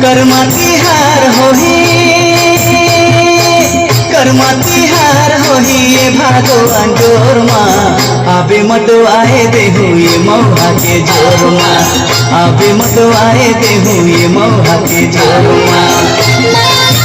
कर्मा तिहार होही कर्मा तिहार होही ये भगवान जोर माँ आबे मत आए देहु ये मौहा के जोर माँ आबे मत आए देहु ये मौहा के जोर माँ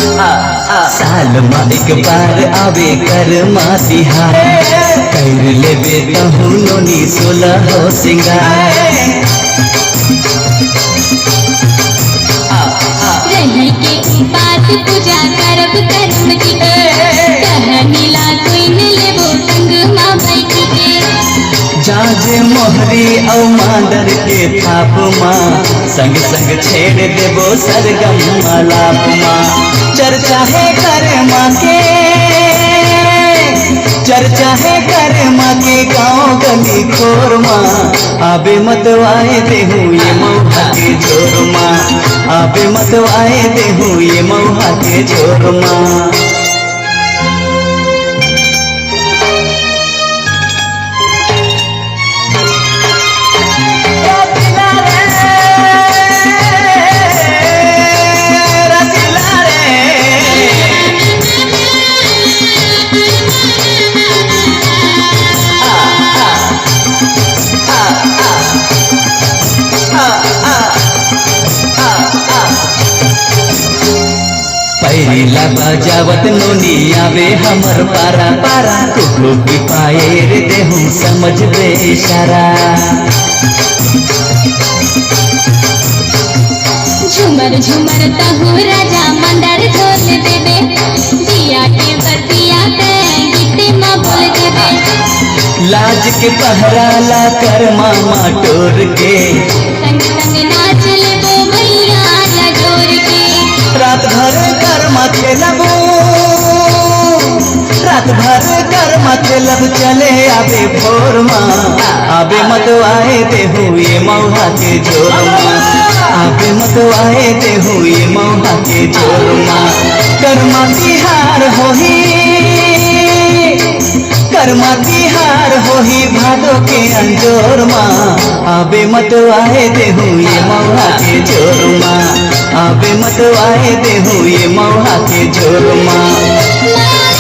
साल में एक बार आवे कर्मा तिहार कर लेबे तहु नोनी 16 हो सिंगार रही के बात पूजा करब कर्म जी के कहनीला कोई न लेबो संग माँ बैठी के जाजे मोहरी औ मांडर के थाप माँ संग संग छेड़ देबो सरगम मालाप माँ चर्चा है कर्मा के चर्चा है कर्मा के गाँव गली खोर माँ आबे मत आए देहु ये मौहा के जोर माँ आबे मत आए देहु ये मौहा के जोर माँ पहिला बजावत नोनी आवे हमर पारा पारा कुकू की पाए रे देहु समझ बे इशारा झुमर झुमर तहु राजा मंडर ढोल देबे दिया के बतिया के गीत माँ बोल देबे लाज के पहरा ला कर मामा टोर के संग संग नाच लेबो मैया ला जोर के रात भर कर्मा खेलबू रात भर कर्मा खेलब चले आबे भोर माँ आबे मत आए देहु ये मौहा के जोर माँ आबे मत आए देहु ये मौहा के जोर माँ कर्मा तिहार होही कर्मा तिहार होही भादो के अंजोर माँ आबे मत आए देहु ये मौहा के जोर माँ आबे मत आए देहु ये मौहा के जोर माँ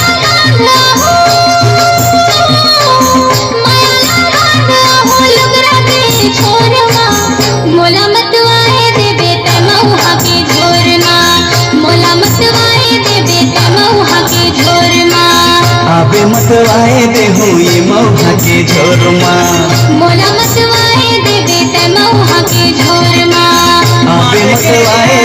मोला मत आए देबे ते मौहा के जोर माँ मोला मत आए देबे ते मौहा के जोर माँ आबे मत आए देहु ये मौहा के जोर माँ मोला मत आए देबे ते मौहा के जोर माँ आबे मत आए